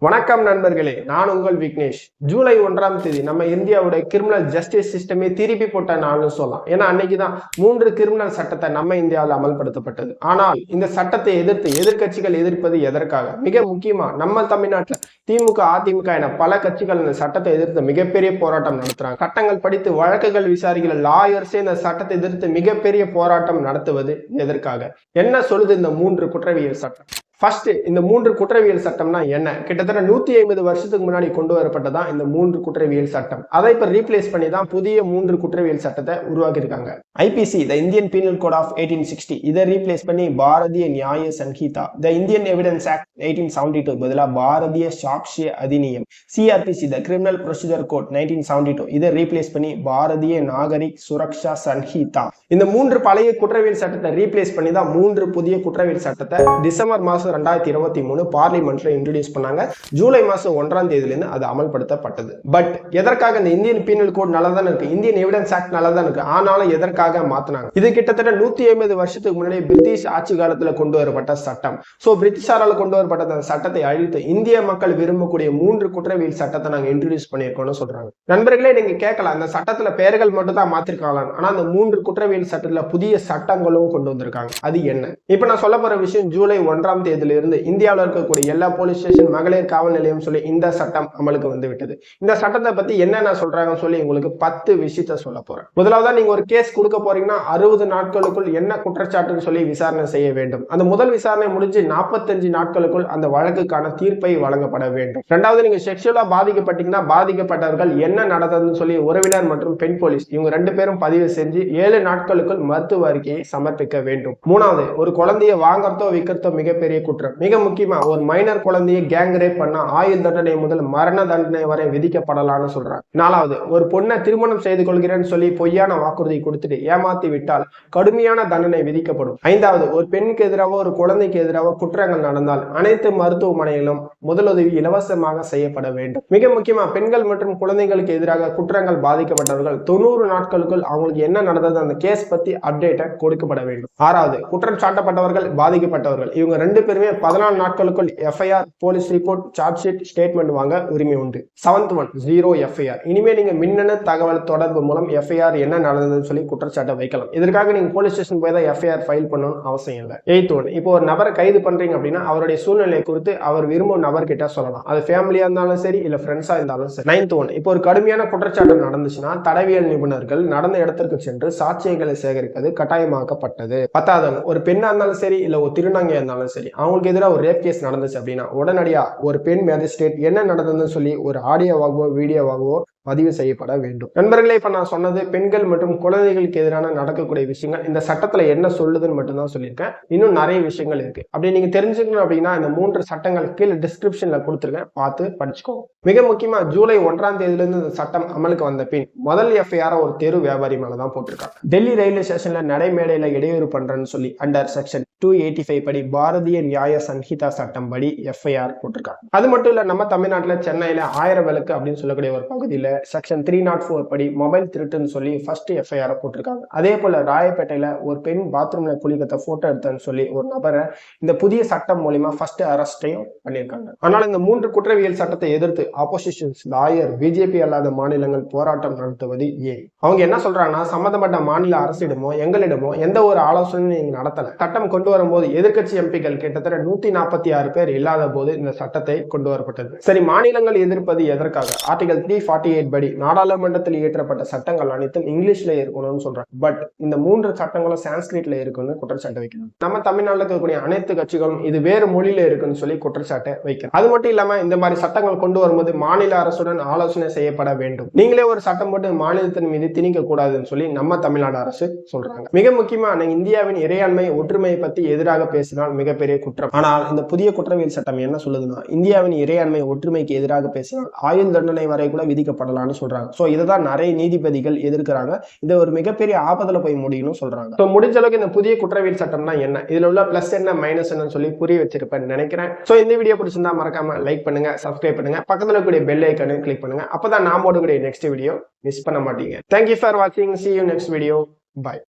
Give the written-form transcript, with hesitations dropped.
வணக்கம் நண்பர்களே, நான் உங்கள் விக்னேஷ். ஜூலை 1ஆம் தேதி நம்ம இந்தியாவோட கிரிமினல் ஜஸ்டிஸ் சிஸ்டமே திருப்பி போட்ட நாள்னு சொல்லலாம். ஏன்னா அன்னைக்குதான் 3 கிரிமினல் சட்டத்தை நம்ம இந்தியாவில் அமல்படுத்தப்பட்டது. ஆனால் இந்த சட்டத்தை எதிர்த்து எதிர்கட்சிகள் எதிர்ப்பது எதற்காக? மிக முக்கியமா நம்ம தமிழ்நாட்டில் திமுக, அதிமுக என பல கட்சிகள் இந்த சட்டத்தை எதிர்த்து மிகப்பெரிய போராட்டம் நடத்துறாங்க. சட்டங்கள் படித்து வழக்குகள் விசாரிக்கிற லாயர்ஸே இந்த சட்டத்தை எதிர்த்து மிகப்பெரிய போராட்டம் நடத்துவது எதற்காக? என்ன சொல்லுது இந்த 3 குற்றவியல் சட்டம்? ஃபர்ஸ்ட், இந்த 3 குற்றவியல் சட்டம்னா என்ன? கிட்டத்தட்ட 150 வருஷத்துக்கு முன்னாடி கொண்டு வரப்பட்டதான் இந்த 3 குற்றவியல் சட்டம். அதை இப்ப ரீப்ளேஸ் பண்ணி தான் புதிய 3 குற்றவியல் சட்டத்தை உருவாக்கி இருக்காங்க. IPC, the Indian penal code of 1860, இதை ரீப்ளேஸ் பண்ணி Bharatiya Nyaya Sanhita, the Indian evidence act 1872 பதிலா Bharatiya Sakshya Adhiniyam, CrPC, the criminal procedure code 1972, இதை ரீப்ளேஸ் பண்ணி பாரதிய நாகரிக் சுரக்ஷா சன்ஹிதா. இந்த 3 பழைய குற்றவியல் சட்டத்தை ரீப்ளேஸ் பண்ணி தான் 3 புதிய குற்றவியல் சட்டத்தை டிசம்பர் மாசம் 2023 பார்லிமெண்ட்ல இன்ட்ரோடியூஸ் பண்ணாங்க. ஜூலை மாசம் 1ஆம் தேதியிலிருந்து அது அமல்படுத்தப்பட்டது. பட் எதற்காக இந்த இந்தியன் பீனல் கோட் நல்லா தான் இருக்கு, இந்தியன் எவிடன்ஸ் ஆக்ட் நல்லா தான் இருக்கு, ஆனாலும் எதற்காக மாத்தினாங்க? இது கிட்டத்தட்ட 150 வருஷத்துக்கு முன்னாடி பிரிட்டிஷ் ஆட்சி காலத்துல கொண்டு வரப்பட்ட சட்டம். சோ பிரிட்டிஷாரால கொண்டு வரப்பட்ட அந்த சட்டத்தை அழித்து இந்திய மக்கள் விரும்பக்கூடிய 3 குற்றவியல் சட்டத்தை நாங்க இன்ட்ரோடியூஸ் பண்ணியிருக்கோம்னு சொல்றாங்க. நண்பர்களே, நீங்க கேட்கலாம், அந்த சட்டத்துல பெயர்கள் மட்டும் தான் மாத்திருக்காங்க, ஆனா அந்த 3 குற்றவியல் சட்டத்துல புதிய சட்டங்களும் கொண்டு வந்திருக்காங்க. அது என்ன? இப்ப நான் சொல்ல போற விஷயம், ஜூலை 1ஆம் தேதி இருந்து இந்தியாவில் இருக்கக்கூடிய எல்லா போலீஸ் ஸ்டேஷன், மகளிர் காவல் நிலையம் சொல்லி இந்த சட்டம் அமலுக்கு வந்து விட்டது. இந்த சட்டத்தை பத்தி என்னென்ன சொல்றாங்கன்னு சொல்லி உங்களுக்கு 10 விஷயத்த சொல்ல போறேன். முதலாவதா, நீங்க ஒரு கேஸ் கொடுக்க போறீங்கன்னா 60 நாட்களுக்குள் என்ன குற்றச்சாட்டுன்னு சொல்லி விசாரணை செய்ய வேண்டும். அந்த முதல் விசாரணை முடிஞ்சு 45 நாட்களுக்குள் அந்த வழக்குக்கான தீர்ப்பை வழங்கப்பட வேண்டும். இரண்டாவது, நீங்க செக்ஷுவலா பாதிக்கப்பட்டீங்கன்னா பாதிக்கப்பட்டவர்கள் என்ன நடந்ததுன்னு சொல்லி உறவினர் மற்றும் பெண் போலீஸ் இவங்க 2 பேரும் பதிவு செஞ்சு 7 நாட்களுக்குள் மருத்துவ அறிக்கையை சமர்ப்பிக்க வேண்டும். மூணாவது, ஒரு குழந்தையை வாங்கறதோ விற்கிறதோ மிகப்பெரிய குற்றம். மிக முக்கியமா, ஒரு மைனர் குழந்தையை கேங் ரேப் பண்ணா ஆயுள் தண்டனை முதல் மரண தண்டனை வரை விதிக்கப்படலாம்னு சொல்றாங்க. நாலாவது, ஒரு பொண்ணை திருமணம் செய்து கொள்கிறேன்னு சொல்லி பொய்யான வாக்குறுதி கொடுத்துட்டு ஏமாத்தி விட்டால் கடுமையான தண்டனை விதிக்கப்படும். ஐந்தாவது, ஒரு பெண்ணுக்கு எதிராக ஒரு குழந்தைக்கு எதிராக குற்றங்கள் நடந்தால் அனைத்து மருத்துவமனையிலும் முதலுதவி இலவசமாக செய்யப்பட வேண்டும். மிக முக்கியமா, பெண்கள் மற்றும் குழந்தைகளுக்கு எதிராக குற்றங்கள் பாதிக்கப்பட்டவர்கள் 90 நாட்களுக்குள் அவங்களுக்கு என்ன நடந்தது அந்த கேஸ் பத்தி அப்டேட்டை கொடுக்கப்பட வேண்டும். ஆறாவது, குற்றம் சாட்டப்பட்டவர்கள் பாதிக்கப்பட்டவர்கள் இவங்க 2 பேருமே 14 நாட்களுக்குள் FIR, police report, charge sheet, statement வாங்க உரிமை உண்டு. 7th one, 0 FIR. இனிமே நீங்க மின்னணு தகவல் தொடர்பு மூலம் எஃப்ஐஆர் என்ன நடந்ததுன்னு சொல்லி குற்றச்சாட்டை வைக்கலாம். இதற்காக நீங்க போலீஸ் ஸ்டேஷன் போய் தான் எஃப்ஐஆர் ஃபைல் பண்ணணும் அவசியம் இல்லை. 8th ஒன், இப்போ ஒரு நபரை கைது பண்றீங்க அப்படின்னா அவருடைய சூழ்நிலை குறித்து அவர் விரும்பும் நபர் கிட்ட சொல்லலாம். அது ஃபேமிலியா இருந்தாலும் சரி, இல்ல ஃப்ரெண்ட்ஸா இருந்தாலும் சரி. 9th ஒன், இப்போ ஒரு கடுமையான குற்றச்சாட்டு நடந்துச்சுன்னா தடவியல் நிபுணர்கள் நடந்த இடத்திற்கு சென்று சாட்சியங்களை சேகரிப்பது கட்டாயமாக்கப்பட்டது. 10வது ஒன், ஒரு பெண்ணா இருந்தாலும் சரி, இல்ல ஒரு திருநங்கையா இருந்தாலும் சரி, அவங்களுக்கு எதிராக ஒரு ரேப் கேஸ் நடந்துச்சு அப்படின்னா உடனடியா ஒரு பெண் மேஜிஸ்ட்ரேட் என்ன நடந்ததுன்னு சொல்லி ஒரு ஆடியோவாகவோ வீடியோவாகவோ பதிவு செய்யப்பட வேண்டும். நண்பர்களே, இப்ப நான் சொன்னது பெண்கள் மற்றும் குழந்தைகளுக்கு எதிரான நடக்கக்கூடிய விஷயங்கள். இந்த சட்டத்துல என்ன சொல்லுதுன்னு மட்டும்தான் சொல்லியிருக்கேன். இன்னும் நிறைய விஷயங்கள் இருக்கு. அப்படி நீங்க தெரிஞ்சுக்கணும் அப்படின்னா இந்த 3 சட்டங்கள் கீழே டிஸ்கிரிப்ஷன்ல கொடுத்துருக்கேன், பார்த்து படிச்சுக்கோங்க. மிக முக்கியமா, ஜூலை 1ஆம் தேதியிலிருந்து இந்த சட்டம் அமலுக்கு வந்த பின் முதல் எஃப்ஐஆர் ஒரு தெரு வியாபாரி மேலதான் போட்டிருக்காங்க. டெல்லி ரயில்வே ஸ்டேஷன்ல நடைமேடையில இடையூறு பண்றேன்னு சொல்லி அண்டர் செக்ஷன் 285 படி பாரதிய நியாய சங்கீதா சட்டம் படி எஃப்ஐஆர் போட்டிருக்காங்க. அது மட்டும் இல்ல, நம்ம தமிழ்நாட்டுல சென்னையில 1000 விளக்கு அப்படின்னு சொல்லக்கூடிய ஒரு பகுதியில செக்ஷன் 304 படி மொபைல் திருட்டுன்னு சொல்லி ஃபர்ஸ்ட் எஃப்ஐஆர் போட்டிருக்காங்க. அதே போல ராயப்பேட்டையில ஒரு பெண் பாத்ரூம்ல குளிக்கத்த போட்டோ எடுத்தன்னு சொல்லி ஒரு நபரை இந்த புதிய சட்டம் மூலியமா ஃபர்ஸ்ட் அரெஸ்டையும் பண்ணியிருக்காங்க. ஆனால் இந்த 3 குற்றவியல் சட்டத்தை எதிர்த்து ஆப்போசிஷன் லாயர், பிஜேபி அல்லாத மாநிலங்கள் போராட்டம் நடத்துவது ஏன்? அவங்க என்ன சொல்றாங்கன்னா, சம்பந்தப்பட்ட மாநில அரசிடமோ எங்களிடமோ எந்த ஒரு ஆலோசனையும் நீங்க நடத்தல. சட்டம் கொண்டு வரும்போது எதிர்கட்சி எம்பிக்கள் கிட்டத்தட்ட 146 பேர் இல்லாத போது இந்த சட்டத்தை கொண்டு வரப்பட்டது. சரி, மாநிலங்கள் எதிர்ப்பது எதற்காக? ஆர்டிகல் 348 படி நாடாளுமன்றத்தில் இயற்றப்பட்ட சட்டங்கள் அனைத்தும் இங்கிலீஷ்ல இருக்கணும்னு சொல்றாங்க. பட் இந்த 3 சட்டங்களும் சான்ஸ்கிரிட்ல இருக்குன்னு குற்றச்சாட்டு வைக்கணும். நம்ம தமிழ்நாட்டில் இருக்கக்கூடிய அனைத்து கட்சிகளும் இது வேறு மொழியில இருக்குன்னு சொல்லி குற்றச்சாட்டை வைக்கணும். அது மட்டும் இல்லாம இந்த மாதிரி சட்டங்கள் கொண்டு வரும்போது மாநில அரசுடன் ஆலோசனை செய்யப்பட வேண்டும். நீங்களே ஒரு சட்டம் போட்டு மாநிலத்தின் மீது திணிக்க கூடாதுன்னு சொல்லி நம்ம தமிழ்நாடு அரசு சொல்றாங்க. மிக முக்கியமா, இந்தியாவின் இறையாண்மை ஒற்றுமையை பத்தி எதிராக பேசினால் மிகப்பெரிய குற்றம். ஆனால் இந்த புதிய குற்றவியல் சட்டம் என்ன சொல்லுதுன்னா, இந்தியாவின் இறையாண்மை ஒற்றுமைக்கு எதிராக பேசினால் ஆயுள் தண்டனை வரை கூட விதிக்கப்படலாம்னு சொல்றாங்க. சோ இதுதான் நிறைய நீதிபதிகள் எதிர்க்கிறாங்க. இது ஒரு மிகப்பெரிய ஆபத்துல போய் முடியும்னு சொல்றாங்க. சோ முடிஞ்ச அளவுக்கு இந்த புதிய குற்றவியல் சட்டம்னா என்ன, இதுல உள்ள பிளஸ் என்ன மைனஸ் என்னன்னு சொல்லி புரிய வச்சிருப்பேன்னு நினைக்கிறேன். சோ இந்த வீடியோ பிடிச்சிருந்தா மறக்காம லைக் பண்ணுங்க, சப்ஸ்கிரைப் பண்ணுங்க, பக்கத்துல இருக்கக்கூடிய பெல் ஐகானை கிளிக் பண்ணுங்க. அப்பதான் நான் போடக்கூடிய நெக்ஸ்ட் வீடியோ மிஸ் பண்ண மாட்டீங்க. Thank you for watching. See you next video. Bye.